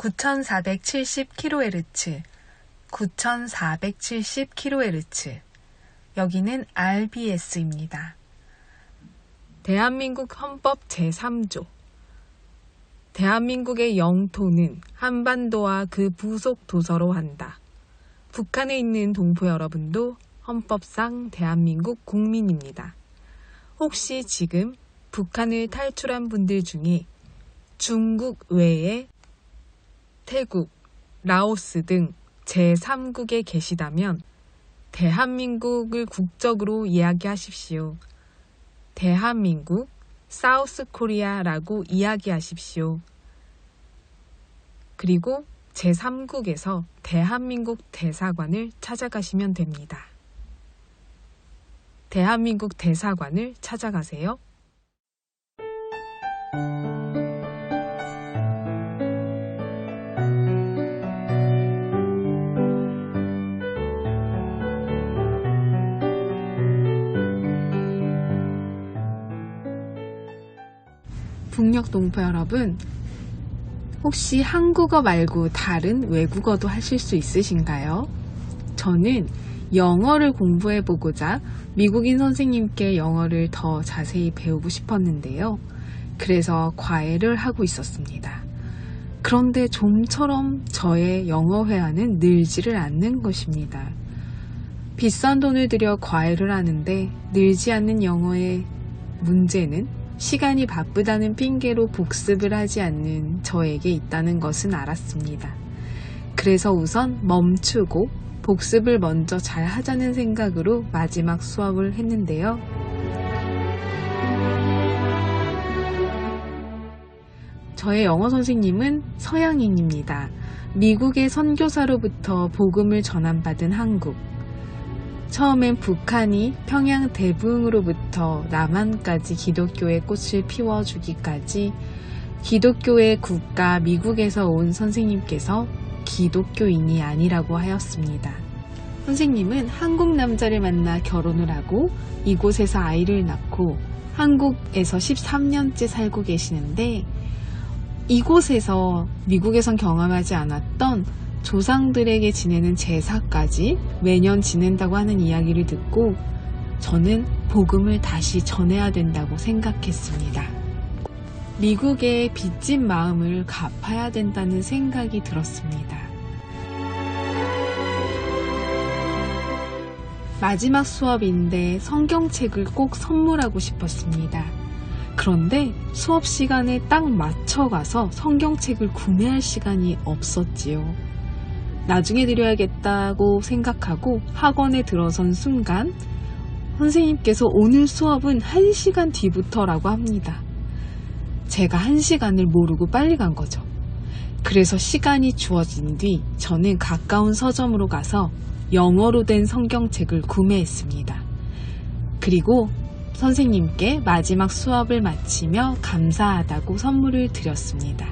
9470kHz, 9470kHz. 여기는 RBS입니다. 대한민국 헌법 제3조. 대한민국의 영토는 한반도와 그 부속 도서로 한다. 북한에 있는 동포 여러분도 헌법상 대한민국 국민입니다. 혹시 지금 북한을 탈출한 분들 중에 중국 외에 태국, 라오스 등 제3국에 계시다면 대한민국을 국적으로 이야기하십시오. 대한민국, 사우스 코리아라고 이야기하십시오. 그리고 제3국에서 대한민국 대사관을 찾아가시면 됩니다. 대한민국 대사관을 찾아가세요. 북녘 동포 여러분, 혹시 한국어 말고 다른 외국어도 하실 수 있으신가요? 저는 영어를 공부해보고자 미국인 선생님께 영어를 더 자세히 배우고 싶었는데요. 그래서 과외를 하고 있었습니다. 그런데 좀처럼 저의 영어 회화는 늘지를 않는 것입니다. 비싼 돈을 들여 과외를 하는데 늘지 않는 영어의 문제는 시간이 바쁘다는 핑계로 복습을 하지 않는 저에게 있다는 것은 알았습니다. 그래서 우선 멈추고 복습을 먼저 잘 하자는 생각으로 마지막 수업을 했는데요. 저의 영어 선생님은 서양인입니다. 미국의 선교사로부터 복음을 전함받은 한국. 처음엔 북한이 평양 대붕으로부터 남한까지 기독교의 꽃을 피워주기까지 기독교의 국가 미국에서 온 선생님께서 기독교인이 아니라고 하였습니다. 선생님은 한국 남자를 만나 결혼을 하고 이곳에서 아이를 낳고 한국에서 13년째 살고 계시는데 이곳에서 미국에선 경험하지 않았던 조상들에게 지내는 제사까지 매년 지낸다고 하는 이야기를 듣고 저는 복음을 다시 전해야 된다고 생각했습니다. 미국의 빚진 마음을 갚아야 된다는 생각이 들었습니다. 마지막 수업인데 성경책을 꼭 선물하고 싶었습니다. 그런데 수업 시간에 딱 맞춰가서 성경책을 구매할 시간이 없었지요. 나중에 드려야겠다고 생각하고 학원에 들어선 순간 선생님께서 오늘 수업은 1시간 뒤부터라고 합니다. 제가 1시간을 모르고 빨리 간 거죠. 그래서 시간이 주어진 뒤 저는 가까운 서점으로 가서 영어로 된 성경책을 구매했습니다. 그리고 선생님께 마지막 수업을 마치며 감사하다고 선물을 드렸습니다.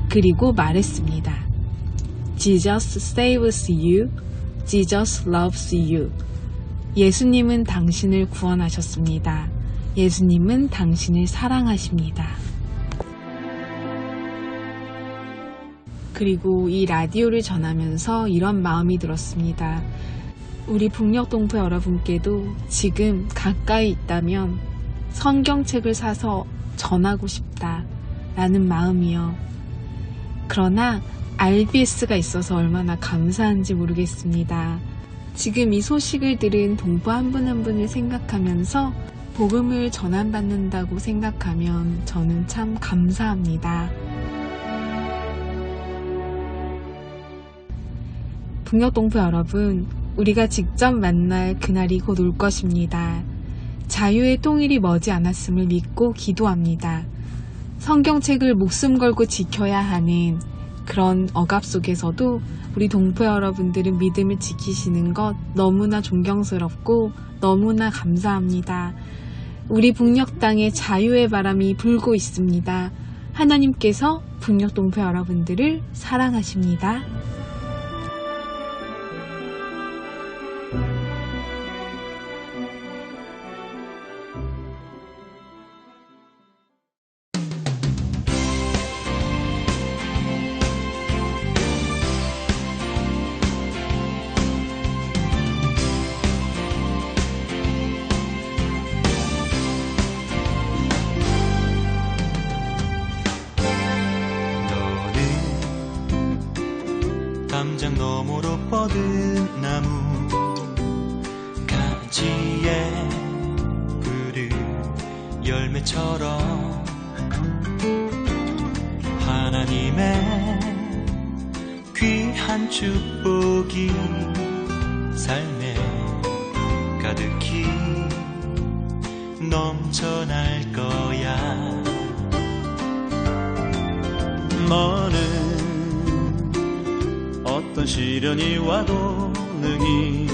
그리고 말했습니다. Jesus saves you. Jesus loves you. 예수님은 당신을 구원하셨습니다. 예수님은 당신을 사랑하십니다. 그리고 이 라디오를 전하면서 이런 마음이 들었습니다. 우리 북녘 동포 여러분께도 지금 가까이 있다면 성경책을 사서 전하고 싶다 라는 마음이요. 그러나 RBS가 있어서 얼마나 감사한지 모르겠습니다. 지금 이 소식을 들은 동포 한 분 한 분을 생각하면서 복음을 전환받는다고 생각하면 저는 참 감사합니다. 북녘 동포 여러분, 우리가 직접 만날 그날이 곧 올 것입니다. 자유의 통일이 머지 않았음을 믿고 기도합니다. 성경책을 목숨 걸고 지켜야 하는 그런 억압 속에서도 우리 동포 여러분들은 믿음을 지키시는 것 너무나 존경스럽고 너무나 감사합니다. 우리 북녘 땅에 자유의 바람이 불고 있습니다. 하나님께서 북녘 동포 여러분들을 사랑하십니다. 귀한 축복이 삶에 가득히 넘쳐날 거야. 너는 어떤 시련이 와도 능히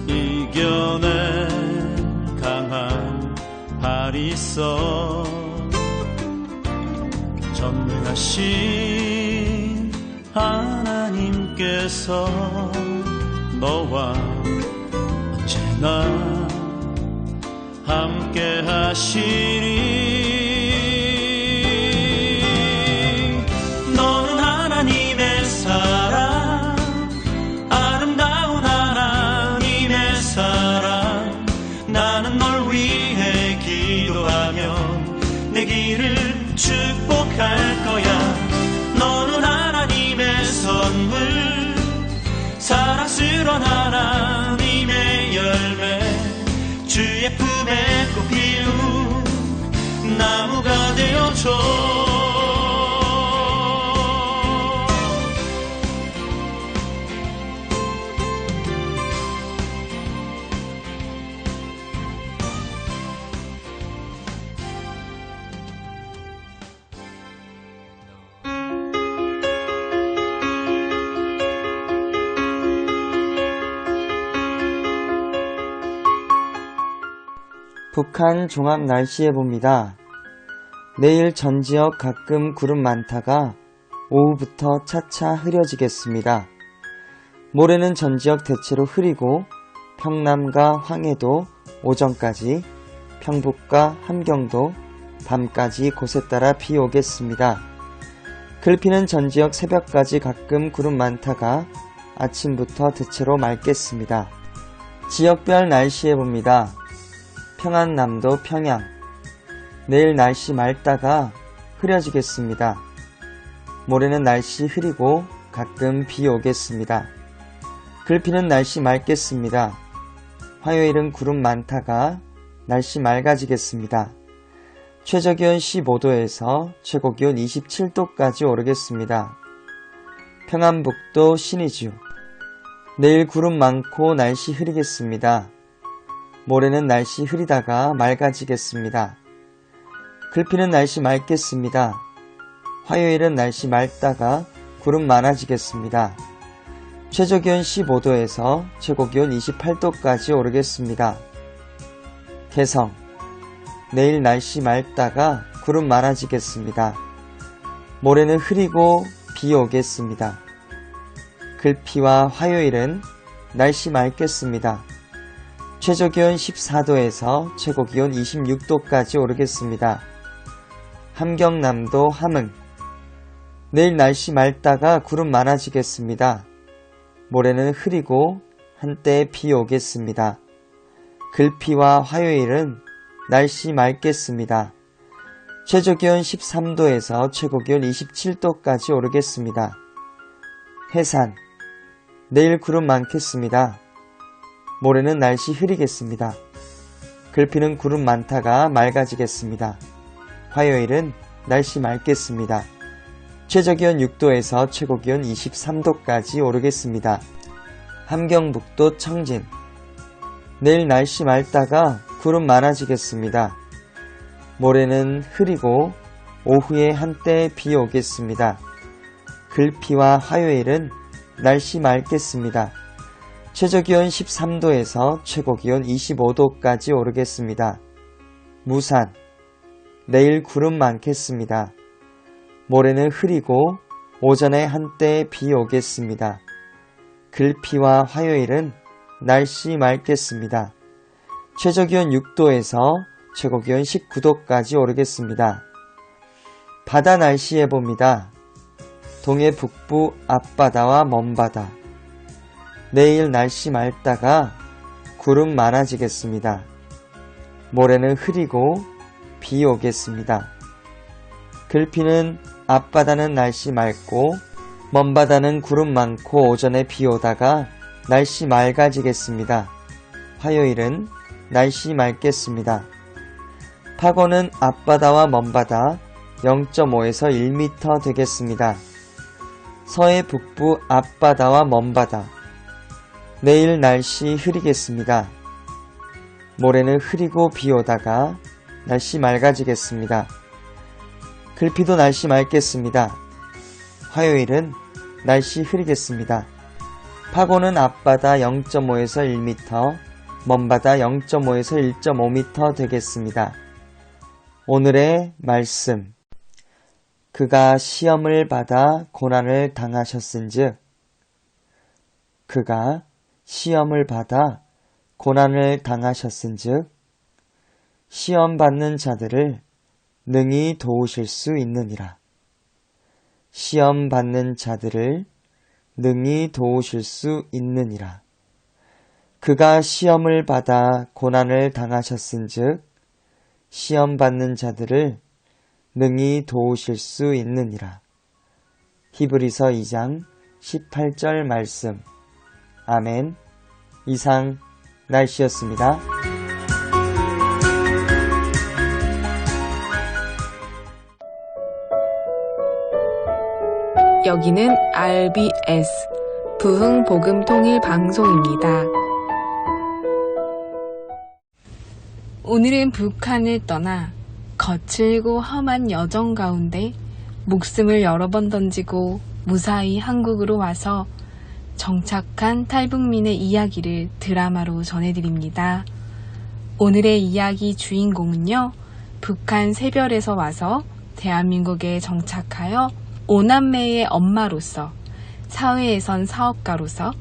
이겨낼 강한 발이 있어. 전능하신 하나님께서 너와 언제나 함께 하시리. 너는 하나님의 사랑, 아름다운 하나님의 사랑. 나는 널 위해 기도하며 내 길을 축복할 거야. 너는 하나님의 선물, 사랑스러운 하나님의 열매. 주의 품에 꽃 피운 나무가 되어줘. 북한 종합 날씨예보입니다. 내일 전 지역 가끔 구름 많다가 오후부터 차차 흐려지겠습니다. 모레는 전 지역 대체로 흐리고 평남과 황해도 오전까지, 평북과 함경도 밤까지 곳에 따라 비 오겠습니다. 글피는 전 지역 새벽까지 가끔 구름 많다가 아침부터 대체로 맑겠습니다. 지역별 날씨예보입니다. 평안남도 평양, 내일 날씨 맑다가 흐려지겠습니다. 모레는 날씨 흐리고 가끔 비 오겠습니다. 글피는 날씨 맑겠습니다. 화요일은 구름 많다가 날씨 맑아지겠습니다. 최저기온 15도에서 최고기온 27도까지 오르겠습니다. 평안북도 신의주, 내일 구름 많고 날씨 흐리겠습니다. 모레는 날씨 흐리다가 맑아지겠습니다. 글피는 날씨 맑겠습니다. 화요일은 날씨 맑다가 구름 많아지겠습니다. 최저기온 15도에서 최고기온 28도까지 오르겠습니다. 개성, 내일 날씨 맑다가 구름 많아지겠습니다. 모레는 흐리고 비 오겠습니다. 글피와 화요일은 날씨 맑겠습니다. 최저기온 14도에서 최고기온 26도까지 오르겠습니다. 함경남도 함흥, 내일 날씨 맑다가 구름 많아지겠습니다. 모레는 흐리고 한때 비 오겠습니다. 글피와 화요일은 날씨 맑겠습니다. 최저기온 13도에서 최고기온 27도까지 오르겠습니다. 해산, 내일 구름 많겠습니다. 모레는 날씨 흐리겠습니다. 글피는 구름 많다가 맑아지겠습니다. 화요일은 날씨 맑겠습니다. 최저기온 6도에서 최고기온 23도까지 오르겠습니다. 함경북도 청진, 내일 날씨 맑다가 구름 많아지겠습니다. 모레는 흐리고 오후에 한때 비 오겠습니다. 글피와 화요일은 날씨 맑겠습니다. 최저기온 13도에서 최고기온 25도까지 오르겠습니다. 무산, 내일 구름 많겠습니다. 모레는 흐리고 오전에 한때 비 오겠습니다. 글피와 화요일은 날씨 맑겠습니다. 최저기온 6도에서 최고기온 19도까지 오르겠습니다. 바다 날씨 예보입니다. 동해 북부 앞바다와 먼바다, 내일 날씨 맑다가 구름 많아지겠습니다. 모레는 흐리고 비 오겠습니다. 글피는 앞바다는 날씨 맑고 먼바다는 구름 많고 오전에 비 오다가 날씨 맑아지겠습니다. 화요일은 날씨 맑겠습니다. 파고는 앞바다와 먼바다 0.5에서 1m 되겠습니다. 서해 북부 앞바다와 먼바다. 내일 날씨 흐리겠습니다. 모레는 흐리고 비 오다가 날씨 맑아지겠습니다. 글피도 날씨 맑겠습니다. 화요일은 날씨 흐리겠습니다. 파고는 앞바다 0.5에서 1m, 먼바다 0.5에서 1.5m 되겠습니다. 오늘의 말씀. 그가 시험을 받아 고난을 당하셨은즉, 그가 시험을 받아 고난을 당하셨은즉, 시험 받는 자들을 능히 도우실 수 있느니라. 시험 받는 자들을 능히 도우실 수 있느니라. 그가 시험을 받아 고난을 당하셨은즉, 시험 받는 자들을 능히 도우실 수 있느니라. 히브리서 2장 18절 말씀. 아멘. 이상 날씨였습니다. 여기는 RBS 부흥복음통일방송입니다. 오늘은 북한을 떠나 거칠고 험한 여정 가운데 목숨을 여러 번 던지고 무사히 한국으로 와서 정착한 탈북민의 이야기를 드라마로 전해드립니다. 오늘의 이야기 주인공은요, 북한 새별에서 와서 대한민국에 정착하여 5남매의 엄마로서, 사회에선 사업가로서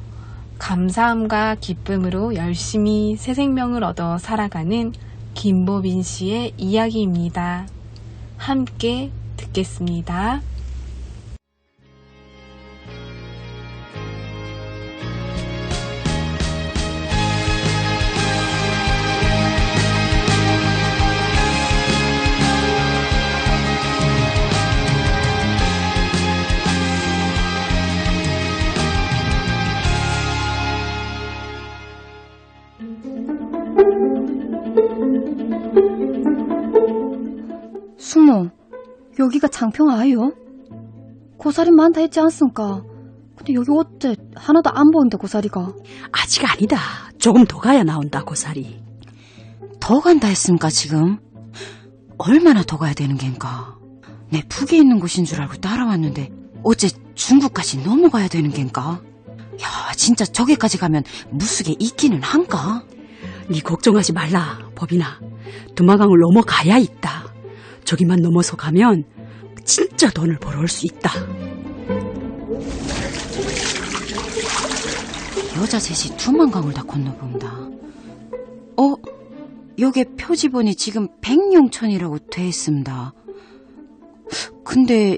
감사함과 기쁨으로 열심히 새 생명을 얻어 살아가는 김보빈 씨의 이야기입니다. 함께 듣겠습니다. 숙모, 여기가 장평 아이요? 고사리 많다 했지 않습니까? 근데 여기 어째 하나도 안 보인다, 고사리가. 아직 아니다. 조금 더 가야 나온다, 고사리. 더 간다 했습니까, 지금? 얼마나 더 가야 되는 겐가? 내 북에 있는 곳인 줄 알고 따라왔는데 어째 중국까지 넘어가야 되는 겐가? 야, 진짜 저기까지 가면 무수게 있기는 한가? 네 걱정하지 말라, 법인아. 두마강을 넘어가야 있다. 저기만 넘어서 가면 진짜 돈을 벌어올 수 있다. 여자 셋이 두만강을 다 건너본다. 여기 표지본이 지금 백룡천이라고 돼 있습니다. 근데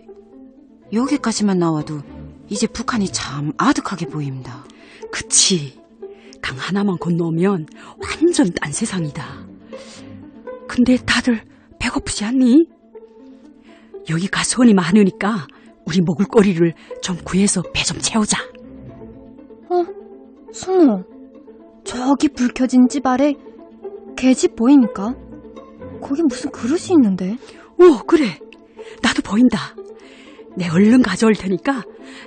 여기까지만 나와도 이제 북한이 참 아득하게 보입니다. 그치. 강 하나만 건너오면 완전 딴 세상이다. 근데 다들 배고프지 않니? 여기 가수원이 많으니까 우리 먹을 거리를 좀 구해서 배 좀 채우자. 숙모, 저기 불 켜진 집 아래 개집 보입니까? 거기 무슨 그릇이 있는데? 그래. 나도 보인다. 내 얼른 가져올 테니까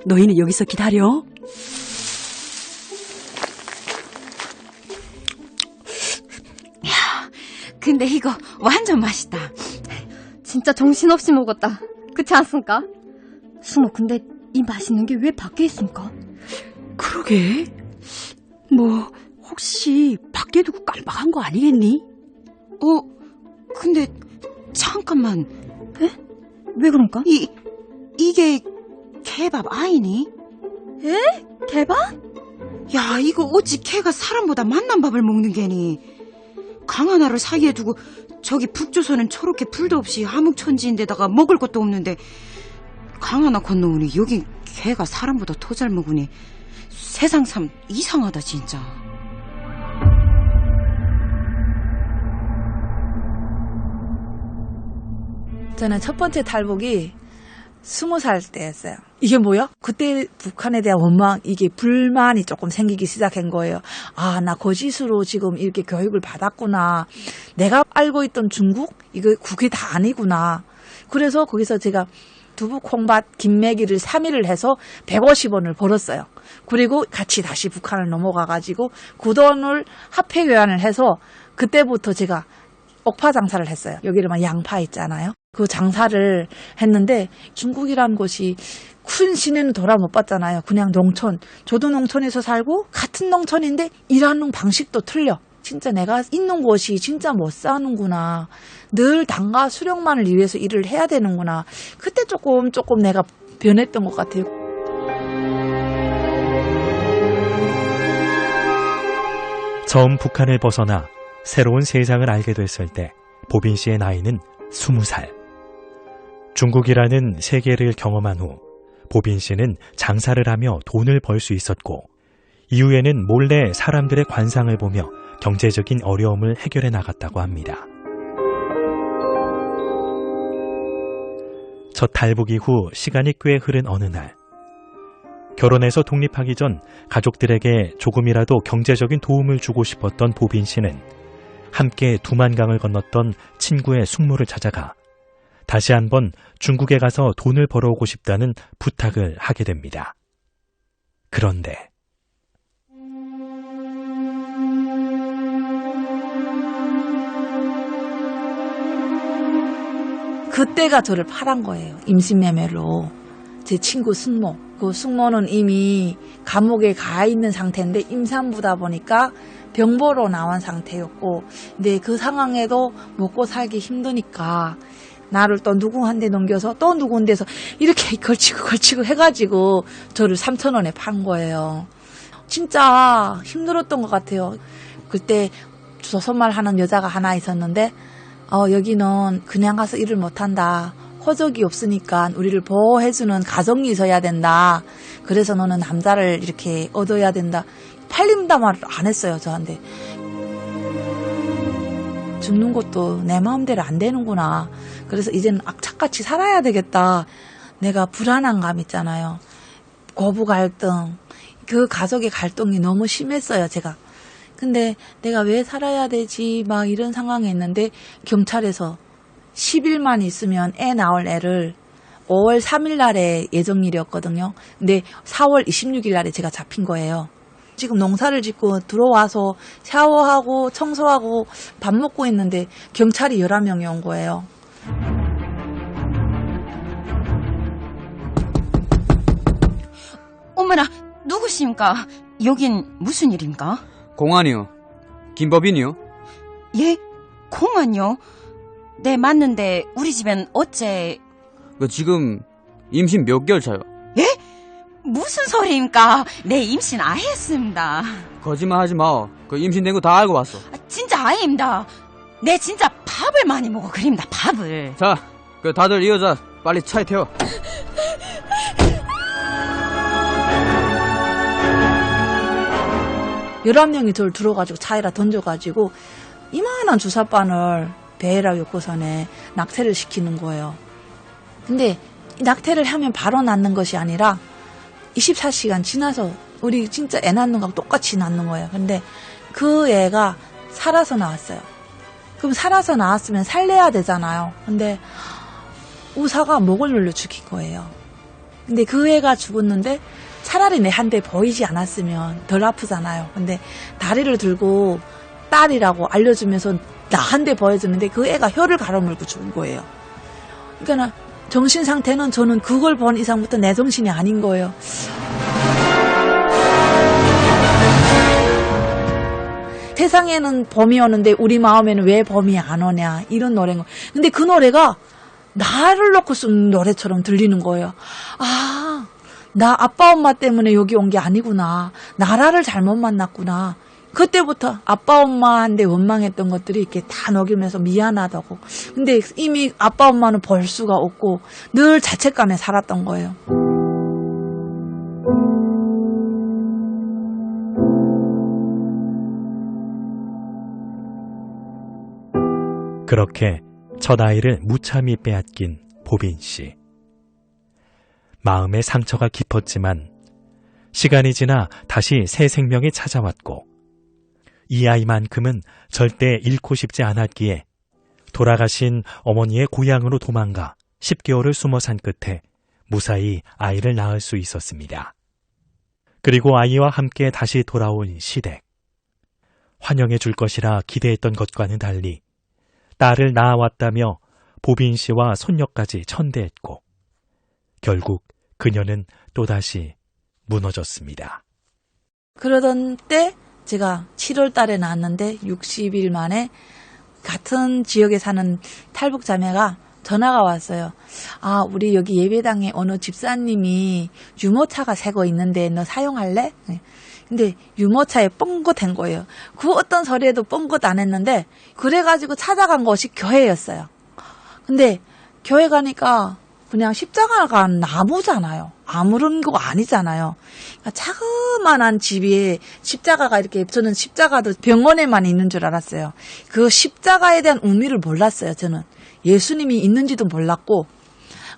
너희는 여기서 기다려. 근데 이거 완전 맛있다. 진짜 정신없이 먹었다. 그렇지 않습니까? 숙모, 근데 이 맛있는 게 왜 밖에 있습니까? 그러게. 혹시 밖에 두고 깜빡한 거 아니겠니? 근데 잠깐만. 에? 왜 그런가? 이게 개밥 아니니? 에? 개밥? 야, 이거 어찌 개가 사람보다 맛난 밥을 먹는 게니? 강 하나를 사이에 두고 저기 북조선은 저렇게 불도 없이 함흥천지인데다가 먹을 것도 없는데 강 하나 건너오니 여긴 개가 사람보다 더 잘 먹으니 세상 참 이상하다 진짜. 저는 첫 번째 탈북이 20살 때였어요. 이게 뭐야? 그때 북한에 대한 원망, 이게 불만이 조금 생기기 시작한 거예요. 아, 나 거짓으로 지금 이렇게 교육을 받았구나. 내가 알고 있던 중국? 이거 그게 다 아니구나. 그래서 거기서 제가 두부 콩밭 김매기를 3일을 해서 150원을 벌었어요. 그리고 같이 다시 북한을 넘어가가지고 그 돈을 화폐 교환을 해서 그때부터 제가 옥파 장사를 했어요. 여기를 막 양파 있잖아요. 그 장사를 했는데 중국이라는 곳이 큰 시내는 돌아 못 봤잖아요. 그냥 농촌. 저도 농촌에서 살고 같은 농촌인데 일하는 방식도 틀려. 진짜 내가 있는 곳이 진짜 못 사는구나. 늘 단가 수령만을 위해서 일을 해야 되는구나. 그때 조금 내가 변했던 것 같아요. 처음 북한을 벗어나 새로운 세상을 알게 됐을 때 보빈 씨의 나이는 20살. 중국이라는 세계를 경험한 후 보빈 씨는 장사를 하며 돈을 벌 수 있었고 이후에는 몰래 사람들의 관상을 보며 경제적인 어려움을 해결해 나갔다고 합니다. 첫 탈북 이후 시간이 꽤 흐른 어느 날, 결혼해서 독립하기 전 가족들에게 조금이라도 경제적인 도움을 주고 싶었던 보빈 씨는 함께 두만강을 건넜던 친구의 숙모를 찾아가 다시 한번 중국에 가서 돈을 벌어오고 싶다는 부탁을 하게 됩니다. 그런데 그때가 저를 팔은 거예요. 임신매매로. 제 친구 숙모. 그 숙모는 이미 감옥에 가 있는 상태인데 임산부다 보니까 병보로 나온 상태였고, 근데 그 상황에도 먹고 살기 힘드니까 나를 또 누구한테 넘겨서 또 누구한테서 이렇게 걸치고 해가지고 저를 3,000원에 판 거예요. 진짜 힘들었던 것 같아요. 그때 조선말 하는 여자가 하나 있었는데 여기는 그냥 가서 일을 못한다. 호적이 없으니까 우리를 보호해주는 가정이 있어야 된다. 그래서 너는 남자를 이렇게 얻어야 된다. 팔린다 말을 안 했어요, 저한테. 죽는 것도 내 마음대로 안 되는구나. 그래서 이제는 악착같이 살아야 되겠다. 내가 불안한 감 있잖아요. 고부 갈등. 그 가족의 갈등이 너무 심했어요, 제가. 근데 내가 왜 살아야 되지? 막 이런 상황에 있는데 경찰에서 10일만 있으면 애 나올 애를 5월 3일 날에 예정일이었거든요. 근데 4월 26일 날에 제가 잡힌 거예요. 지금 농사를 짓고 들어와서 샤워하고 청소하고 밥 먹고 있는데 경찰이 11명이 온 거예요. 어머나, 누구십니까? 여긴 무슨 일입니까? 공안이요. 김법인이요. 예? 공안요? 네, 맞는데 우리 집엔 어째... 지금 임신 몇 개월 차요? 예? 무슨 소리입니까? 네, 임신 아예 했습니다. 거짓말 하지 마. 그 임신된 거 다 알고 왔어. 진짜 아예입니다. 네, 진짜 밥을 많이 먹어 그립니다, 밥을. 자, 다들 이 여자 빨리 차에 태워. 열한 명이 저를 들어가지고 차에다 던져가지고 이만한 주사바늘 배에라 욕고선에 낙태를 시키는 거예요. 근데 낙태를 하면 바로 낳는 것이 아니라 24시간 지나서 우리 진짜 애 낳는 거하고 똑같이 낳는 거예요. 근데 그 애가 살아서 나왔어요. 그럼 살아서 나왔으면 살려야 되잖아요. 근데 의사가 목을 눌러 죽인 거예요. 근데 그 애가 죽었는데 차라리 내 한 대 보이지 않았으면 덜 아프잖아요. 근데 다리를 들고 딸이라고 알려주면서 나 한 대 보여주는데 그 애가 혀를 가로물고 죽은 거예요. 그러니까 정신 상태는 저는 그걸 본 이상부터 내 정신이 아닌 거예요. 세상에는 봄이 오는데 우리 마음에는 왜 봄이 안 오냐, 이런 노래인 거예요. 근데 그 노래가 나를 놓고 쓴 노래처럼 들리는 거예요. 아, 나 아빠 엄마 때문에 여기 온 게 아니구나. 나라를 잘못 만났구나. 그때부터 아빠 엄마한테 원망했던 것들이 이렇게 다 녹이면서 미안하다고. 근데 이미 아빠 엄마는 볼 수가 없고 늘 자책감에 살았던 거예요. 그렇게 첫 아이를 무참히 빼앗긴 보빈 씨. 마음의 상처가 깊었지만 시간이 지나 다시 새 생명이 찾아왔고 이 아이만큼은 절대 잃고 싶지 않았기에 돌아가신 어머니의 고향으로 도망가 10개월을 숨어 산 끝에 무사히 아이를 낳을 수 있었습니다. 그리고 아이와 함께 다시 돌아온 시댁. 환영해 줄 것이라 기대했던 것과는 달리 딸을 낳아왔다며 보빈 씨와 손녀까지 천대했고 결국 그녀는 또다시 무너졌습니다. 그러던 때 제가 7월 달에 낳았는데 60일 만에 같은 지역에 사는 탈북 자매가 전화가 왔어요. 아, 우리 여기 예배당에 어느 집사님이 유모차가 새거 있는데 너 사용할래? 근데 유모차에 뻥긋한 거예요. 그 어떤 소리에도 뻥긋 안 했는데 그래가지고 찾아간 곳이 교회였어요. 근데 교회 가니까 그냥 십자가가 나무잖아요. 아무런 거 아니잖아요. 그러니까 자그만한 집에 십자가가 이렇게, 저는 십자가도 병원에만 있는 줄 알았어요. 그 십자가에 대한 의미를 몰랐어요. 저는 예수님이 있는지도 몰랐고.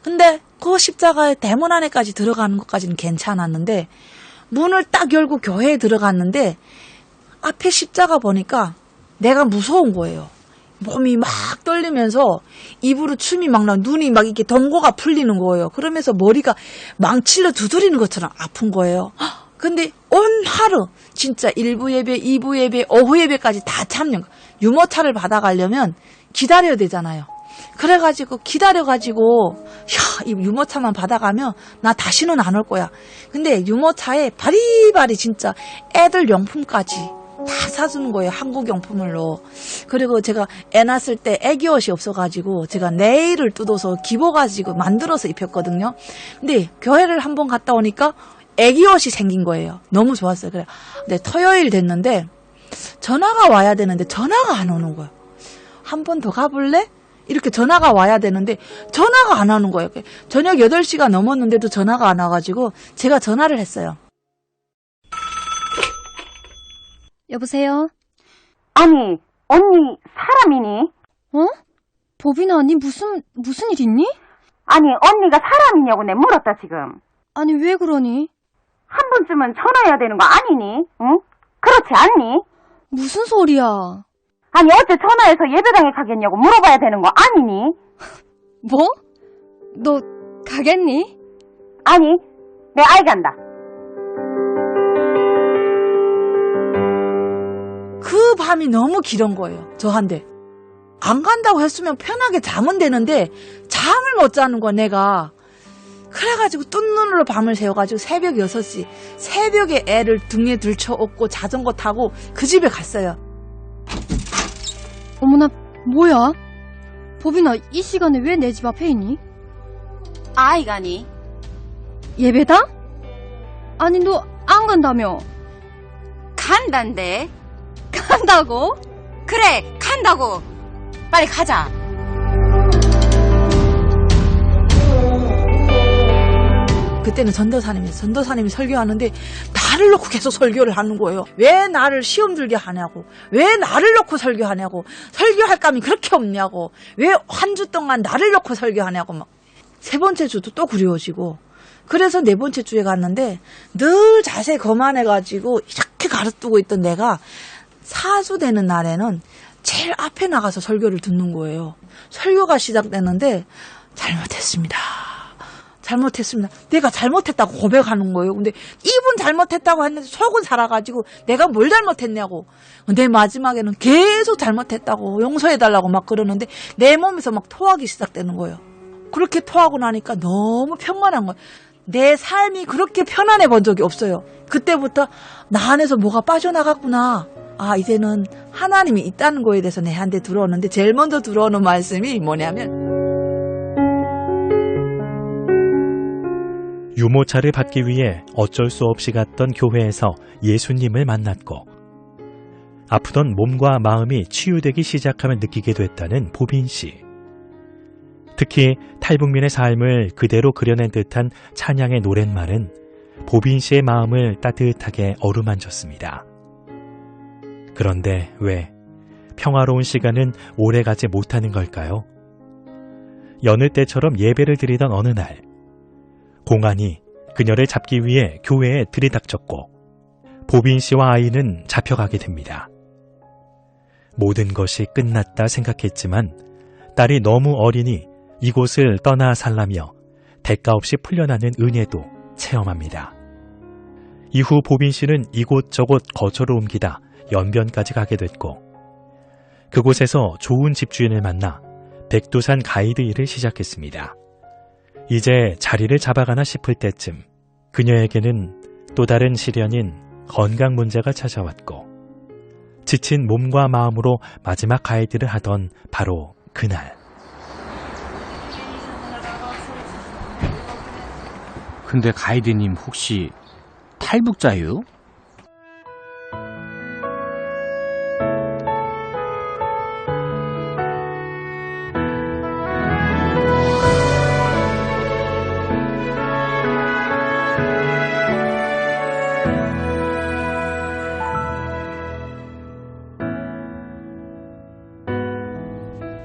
근데 그 십자가의 대문 안에까지 들어가는 것까지는 괜찮았는데 문을 딱 열고 교회에 들어갔는데 앞에 십자가 보니까 내가 무서운 거예요. 몸이 막 떨리면서 입으로 춤이 막 나, 눈이 막 이렇게 동고가 풀리는 거예요. 그러면서 머리가 망치로 두드리는 것처럼 아픈 거예요. 근데 온 하루 진짜 1부 예배, 2부 예배, 오후 예배까지 다 참는 거예요. 유모차를 받아가려면 기다려야 되잖아요. 그래가지고 기다려가지고 이 유모차만 받아가면 나 다시는 안 올 거야. 근데 유모차에 바리바리 진짜 애들 용품까지 다 사주는 거예요. 한국 용품으로. 그리고 제가 애 낳았을 때 애기 옷이 없어가지고 제가 네일을 뜯어서 집어가지고 만들어서 입혔거든요. 근데 교회를 한번 갔다 오니까 애기 옷이 생긴 거예요. 너무 좋았어요. 그래. 근데 토요일 됐는데 전화가 와야 되는데 전화가 안 오는 거예요. 한 번 더 가볼래? 이렇게 전화가 와야 되는데 전화가 안 오는 거예요. 저녁 8시가 넘었는데도 전화가 안 와가지고 제가 전화를 했어요. 여보세요? 아니, 언니 사람이니? 어? 보빈아, 니 무슨 일 있니? 아니, 언니가 사람이냐고 내 물었다 지금. 아니, 왜 그러니? 한 번쯤은 전화해야 되는 거 아니니? 응? 그렇지 않니? 무슨 소리야? 아니, 어째 전화해서 예배당에 가겠냐고 물어봐야 되는 거 아니니? 뭐? 너 가겠니? 아니, 내 아이 간다. 그 밤이 너무 길은 거예요. 저한테. 안 간다고 했으면 편하게 자면 되는데 잠을 못 자는 거야, 내가. 그래가지고 뜬 눈으로 밤을 새워가지고 새벽 6시 새벽에 애를 등에 들쳐업고 자전거 타고 그 집에 갔어요. 어머나, 뭐야? 보빈아, 이 시간에 왜 내 집 앞에 있니? 아이 가니? 예배당? 아니, 너 안 간다며? 간단데. 간다고? 그래, 간다고. 빨리 가자. 그때는 전도사님이 설교하는데 나를 놓고 계속 설교를 하는 거예요. 왜 나를 시험 들게 하냐고, 왜 나를 놓고 설교하냐고, 설교할 감이 그렇게 없냐고, 왜 한 주 동안 나를 놓고 설교하냐고. 막 3번째 주도 또 그리워지고. 그래서 4번째 주에 갔는데 늘 자세 거만해가지고 이렇게 가로뜨고 있던 내가 4주 되는 날에는 제일 앞에 나가서 설교를 듣는 거예요. 설교가 시작됐는데 잘못했습니다. 내가 잘못했다고 고백하는 거예요. 근데 입은 잘못했다고 했는데 속은 살아가지고 내가 뭘 잘못했냐고. 내 마지막에는 계속 잘못했다고 용서해달라고 막 그러는데 내 몸에서 막 토하기 시작되는 거예요. 그렇게 토하고 나니까 너무 평안한 거예요. 내 삶이 그렇게 편안해 본 적이 없어요. 그때부터 나 안에서 뭐가 빠져나갔구나. 아, 이제는 하나님이 있다는 거에 대해서 내한테 들어오는데 제일 먼저 들어오는 말씀이 뭐냐면 유모차를 받기 위해 어쩔 수 없이 갔던 교회에서 예수님을 만났고 아프던 몸과 마음이 치유되기 시작하며 느끼게 됐다는 보빈 씨. 특히 탈북민의 삶을 그대로 그려낸 듯한 찬양의 노랫말은 보빈 씨의 마음을 따뜻하게 어루만졌습니다. 그런데 왜 평화로운 시간은 오래가지 못하는 걸까요? 여느 때처럼 예배를 드리던 어느 날 공안이 그녀를 잡기 위해 교회에 들이닥쳤고 보빈 씨와 아이는 잡혀가게 됩니다. 모든 것이 끝났다 생각했지만 딸이 너무 어리니 이곳을 떠나 살라며 대가 없이 풀려나는 은혜도 체험합니다. 이후 보빈 씨는 이곳저곳 거처를 옮기다 연변까지 가게 됐고 그곳에서 좋은 집주인을 만나 백두산 가이드 일을 시작했습니다. 이제 자리를 잡아가나 싶을 때쯤 그녀에게는 또 다른 시련인 건강 문제가 찾아왔고 지친 몸과 마음으로 마지막 가이드를 하던 바로 그날. 근데 가이드님 혹시 탈북자예요?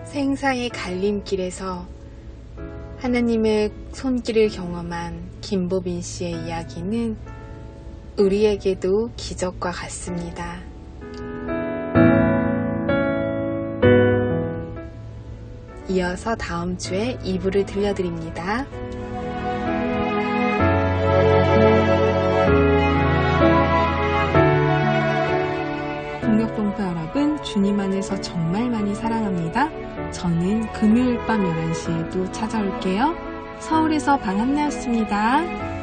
생사의 갈림길에서 하나님의 손길을 경험한 김보빈 씨의 이야기는 우리에게도 기적과 같습니다. 이어서 다음 주에 2부를 들려드립니다. 동력동포 여러분, 주님 안에서 정말 많이 사랑합니다. 저는 금요일 밤 11시에도 찾아올게요. 서울에서 방한나였습니다.